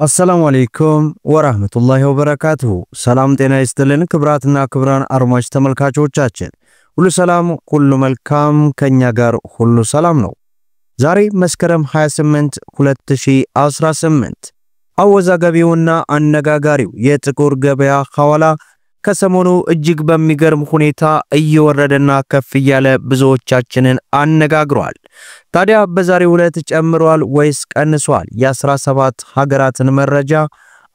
አሰላሙ አለይኩም ወራህመቱላሂ ወበረካቱሁ። ሰላም ጤና ይስጥልን ክብራትና ክብራን አድማጭ ተመልካቾቻችን ሁሉ ሰላም ሁሉ መልካም ከኛ ጋር ሁሉ ሰላም ነው። ዛሬ መስከረም 28 2018 አወዛጋቢውና አነጋጋሪው የጥቁር ገበያ ሐዋላ ከሰሞኑ እጅግ በሚገርም ሁኔታ እየወረደና ከፍ ያለ ብዙዎቻችንን አነጋግሯል። ታዲያ በዛሬው ዕለት ጨምሯል ወይስ ቀንሷል? የ17 ሀገራትን መረጃ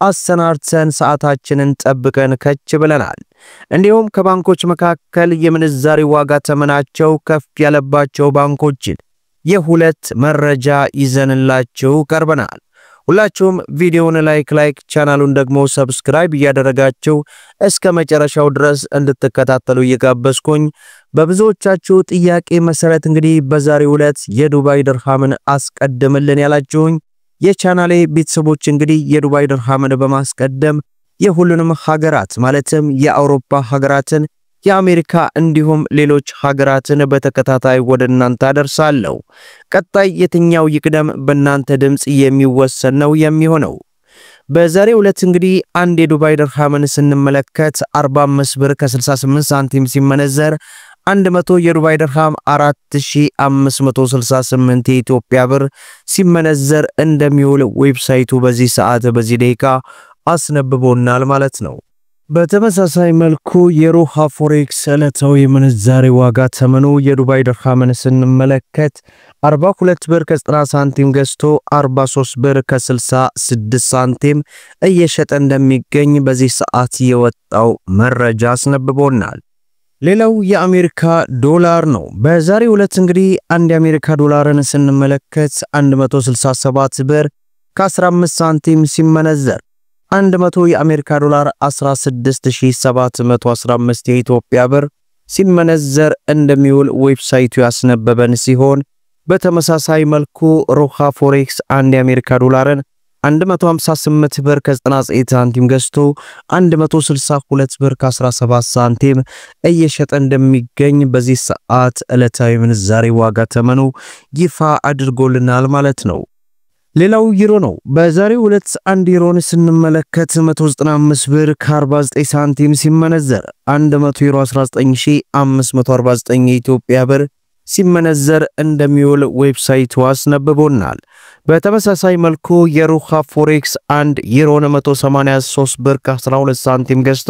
አሰናድተን ሰዓታችንን ጠብቀን ከች ብለናል። እንዲሁም ከባንኮች መካከል የምንዛሪ ዋጋ ተመናቸው ከፍ ያለባቸው ባንኮችን የሁለት መረጃ ይዘንላችሁ ቀርበናል። ሁላችሁም ቪዲዮውን ላይክ ቻናሉን ደግሞ ሰብስክራይብ እያደረጋችሁ እስከ መጨረሻው ድረስ እንድትከታተሉ እየጋበዝኩኝ በብዙዎቻችሁ ጥያቄ መሰረት እንግዲህ በዛሬው ዕለት የዱባይ ድርሃምን አስቀድምልን ያላችሁኝ የቻናሌ ቤተሰቦች እንግዲህ የዱባይ ድርሃምን በማስቀደም የሁሉንም ሀገራት ማለትም የአውሮፓ ሀገራትን የአሜሪካ እንዲሁም ሌሎች ሀገራትን በተከታታይ ወደ እናንተ አደርሳለሁ። ቀጣይ የትኛው ይቅደም በእናንተ ድምጽ የሚወሰን ነው የሚሆነው። በዛሬው ዕለት እንግዲህ አንድ የዱባይ ድርሃምን ስንመለከት 45 ብር ከ68 ሳንቲም ሲመነዘር 100 የዱባይ ድርሃም 4568 የኢትዮጵያ ብር ሲመነዘር እንደሚውል ዌብሳይቱ በዚህ ሰዓት በዚህ ደቂቃ አስነብቦናል ማለት ነው። በተመሳሳይ መልኩ የሮሃ ፎሬክስ ዕለታዊ ምንዛሬ ዋጋ ተመኑ የዱባይ ድርሃምን ስንመለከት 42 ብር ከ90 ሳንቲም ገዝቶ 43 ብር ከ66 ሳንቲም እየሸጠ እንደሚገኝ በዚህ ሰዓት የወጣው መረጃ አስነብቦናል። ሌላው የአሜሪካ ዶላር ነው። በዛሬው ዕለት እንግዲህ አንድ የአሜሪካ ዶላርን ስንመለከት 167 ብር ከ15 ሳንቲም ሲመነዘር 100 የአሜሪካ ዶላር 16715 የኢትዮጵያ ብር ሲመነዘር እንደሚውል ዌብሳይቱ ያስነበበን ሲሆን በተመሳሳይ መልኩ ሮሃ ፎሬክስ አንድ የአሜሪካ ዶላርን 158 ብር ከ99 ሳንቲም ገዝቶ 162 ብር ከ17 ሳንቲም እየሸጠ እንደሚገኝ በዚህ ሰዓት ዕለታዊ ምንዛሬ ዋጋ ተመኑ ይፋ አድርጎልናል ማለት ነው። ሌላው ዩሮ ነው። በዛሬው ዕለት አንድ ዩሮን ስንመለከት 195 ብር ከ49 ሳንቲም ሲመነዘር 100 ዩሮ 19549 የኢትዮጵያ ብር ሲመነዘር እንደሚውል ዌብሳይቱ አስነብቦናል። በተመሳሳይ መልኩ የሮሃ ፎሬክስ አንድ ዩሮን 183 ብር ከ12 ሳንቲም ገዝቶ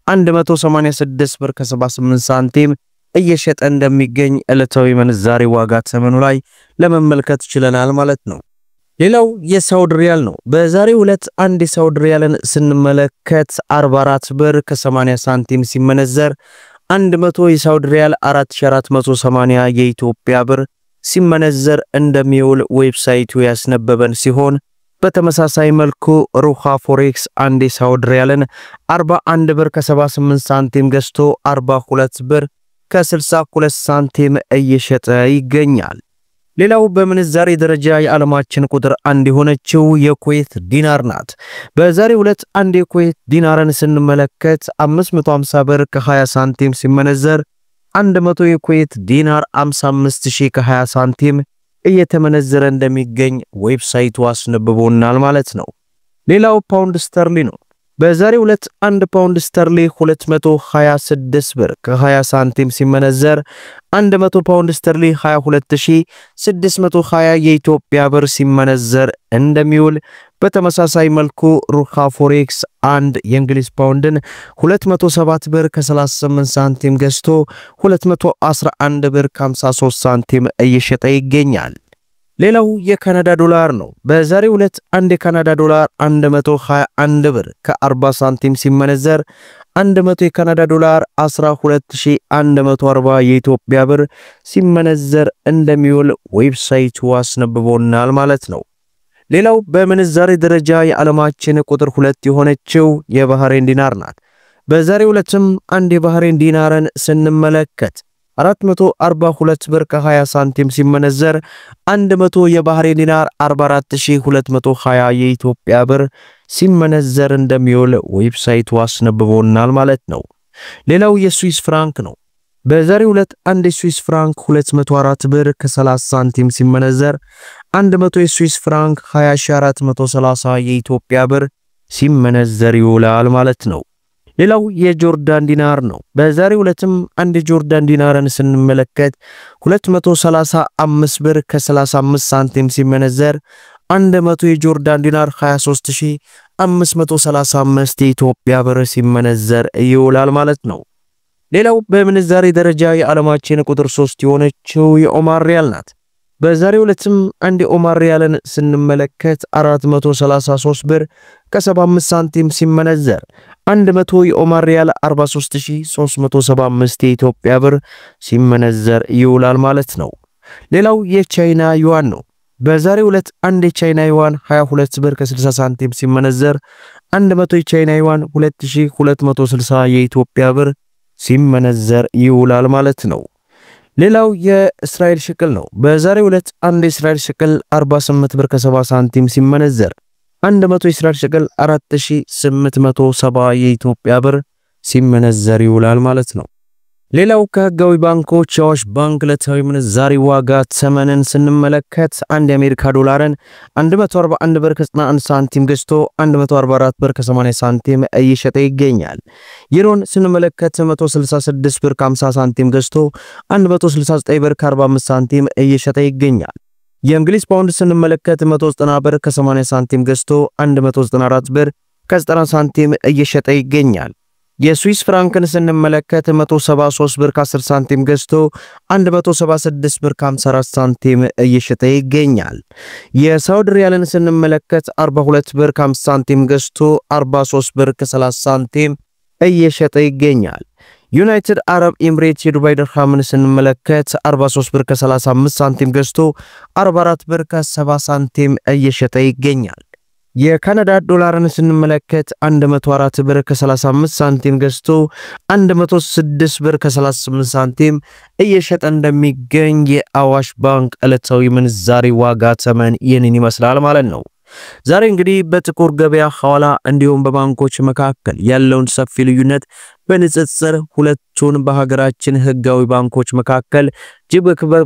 186 ብር ከ78 ሳንቲም እየሸጠ እንደሚገኝ ዕለታዊ ምንዛሬ ዋጋ ተመኑ ላይ ለመመልከት ችለናል ማለት ነው። ሌላው የሳውዲ ሪያል ነው። በዛሬው ዕለት አንድ የሳውዲ ሪያልን ስንመለከት 44 ብር ከ80 ሳንቲም ሲመነዘር 100 የሳውዲ ሪያል 4480 የኢትዮጵያ ብር ሲመነዘር እንደሚውል ዌብሳይቱ ያስነበበን ሲሆን በተመሳሳይ መልኩ ሮሃ ፎሬክስ አንድ የሳውዲ ሪያልን 41 ብር ከ78 ሳንቲም ገዝቶ 42 ብር ከ62 ሳንቲም እየሸጠ ይገኛል። ሌላው በምንዛሬ ደረጃ የዓለማችን ቁጥር 1 የሆነችው የኩዌት ዲናር ናት። በዛሬው ዕለት አንድ የኩዌት ዲናርን ስንመለከት 550 ብር ከ20 ሳንቲም ሲመነዘር 100 የኩዌት ዲናር 55000 ከ20 ሳንቲም እየተመነዘረ እንደሚገኝ ዌብሳይቱ አስነብቦናል ማለት ነው። ሌላው ፓውንድ ስተርሊ ነው። በዛሬው ዕለት 1 ፓውንድ ስተርሊ 226 ብር ከ20 ሳንቲም ሲመነዘር 100 ፓውንድ ስተርሊ 22620 የኢትዮጵያ ብር ሲመነዘር እንደሚውል በተመሳሳይ መልኩ ሮሃ ፎሬክስ አንድ የእንግሊዝ ፓውንድን 207 ብር ከ38 ሳንቲም ገዝቶ 211 ብር ከ53 ሳንቲም እየሸጠ ይገኛል። ሌላው የካናዳ ዶላር ነው። በዛሬው ዕለት አንድ የካናዳ ዶላር 121 ብር ከ40 ሳንቲም ሲመነዘር 100 የካናዳ ዶላር 12140 የኢትዮጵያ ብር ሲመነዘር እንደሚውል ዌብሳይቱ አስነብቦናል ማለት ነው። ሌላው በምንዛሬ ደረጃ የዓለማችን ቁጥር 2 የሆነችው የባህሬን ዲናር ናት። በዛሬው ዕለትም አንድ የባህሬን ዲናርን ስንመለከት 442 ብር ከ20 ሳንቲም ሲመነዘር 100 የባህሬን ዲናር 44220 የኢትዮጵያ ብር ሲመነዘር እንደሚውል ዌብሳይቱ አስነብቦናል ማለት ነው። ሌላው የስዊስ ፍራንክ ነው። በዛሬው ዕለት አንድ ስዊስ ፍራንክ 204 ብር ከ30 ሳንቲም ሲመነዘር 100 የስዊስ ፍራንክ 20430 የኢትዮጵያ ብር ሲመነዘር ይውላል ማለት ነው። ሌላው የጆርዳን ዲናር ነው። በዛሬው ዕለትም አንድ ጆርዳን ዲናርን ስንመለከት 235 ብር ከ35 ሳንቲም ሲመነዘር 100 የጆርዳን ዲናር 23535 የኢትዮጵያ ብር ሲመነዘር ይውላል ማለት ነው። ሌላው በምንዛሬ ደረጃ የዓለማችን ቁጥር 3 የሆነችው የኦማር ሪያል ናት። በዛሬው ዕለትም አንድ የኦማር ሪያልን ስንመለከት 433 ብር ከ75 ሳንቲም ሲመነዘር 100 የኦማር ሪያል 43375 የኢትዮጵያ ብር ሲመነዘር ይውላል ማለት ነው። ሌላው የቻይና ዩዋን ነው። በዛሬው ዕለት አንድ የቻይና ዩዋን 22 ብር ከ60 ሳንቲም ሲመነዘር 100 የቻይና ዩዋን 2260 የኢትዮጵያ ብር ሲመነዘር ይውላል ማለት ነው። ሌላው የእስራኤል ሽቅል ነው። በዛሬው ዕለት አንድ የእስራኤል ሽቅል 48 ብር ከ70 ሳንቲም ሲመነዘር 100 የእስራኤል ሽቅል 4870 የኢትዮጵያ ብር ሲመነዘር ይውላል ማለት ነው። ሌላው ከህጋዊ ባንኮች የአዋሽ ባንክ ዕለታዊ ምንዛሪ ዋጋ ተመንን ስንመለከት አንድ የአሜሪካ ዶላርን 141 ብር ከ91 ሳንቲም ገዝቶ 144 ብር ከ80 ሳንቲም እየሸጠ ይገኛል። ዩሮን ስንመለከት 166 ብር ከ50 ሳንቲም ገዝቶ 169 ብር ከ45 ሳንቲም እየሸጠ ይገኛል። የእንግሊዝ ፓውንድ ስንመለከት 190 ብር ከ80 ሳንቲም ገዝቶ 194 ብር ከ90 ሳንቲም እየሸጠ ይገኛል። የስዊስ ፍራንክን ስንመለከት 173 ብር ከ10 ሳንቲም ገዝቶ 176 ብር ከ54 ሳንቲም እየሸጠ ይገኛል። የሳውዲ ሪያልን ስንመለከት 42 ብር ከ5 ሳንቲም ገዝቶ 43 ብር ከ30 ሳንቲም እየሸጠ ይገኛል። ዩናይትድ አረብ ኤምሬት የዱባይ ድርሃምን ስንመለከት 43 ብር ከ35 ሳንቲም ገዝቶ 44 ብር ከ70 ሳንቲም እየሸጠ ይገኛል። የካናዳ ዶላርን ስንመለከት 104 ብር ከ35 ሳንቲም ገዝቶ 106 ብር ከ38 ሳንቲም እየሸጠ እንደሚገኝ የአዋሽ ባንክ ዕለታዊ ምንዛሪ ዋጋ ተመን ይህንን ይመስላል ማለት ነው። ዛሬ እንግዲህ በጥቁር ገበያ ሐዋላ እንዲሁም በባንኮች መካከል ያለውን ሰፊ ልዩነት በንጽጽር ሁለቱን በሀገራችን ህጋዊ ባንኮች መካከል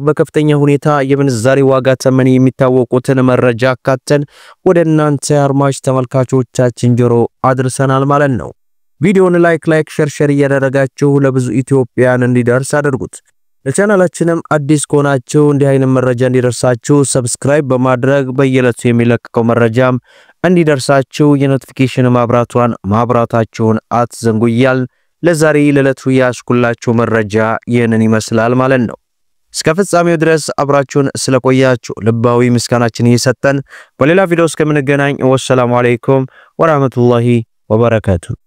በከፍተኛ ሁኔታ የምንዛሪ ዋጋ ተመን የሚታወቁትን መረጃ አካተን ወደ እናንተ አድማጭ ተመልካቾቻችን ጆሮ አድርሰናል ማለት ነው። ቪዲዮውን ላይክ ሼር እያደረጋችሁ ለብዙ ኢትዮጵያን እንዲደርስ አድርጉት። ለቻናላችንም አዲስ ከሆናችሁ እንዲህ አይነት መረጃ እንዲደርሳችሁ ሰብስክራይብ በማድረግ በየዕለቱ የሚለቀቀው መረጃም እንዲደርሳችሁ የኖቲፊኬሽን ማብራታችሁን አትዘንጉያል። ለዛሬ ለዕለቱ ያስኩላችሁ መረጃ ይህንን ይመስላል ማለት ነው። እስከ ፍጻሜው ድረስ አብራችሁን ስለቆያችሁ ልባዊ ምስጋናችን እየሰጠን በሌላ ቪዲዮ እስከምንገናኝ ወሰላሙ አለይኩም ወራህመቱላሂ ወበረካቱ።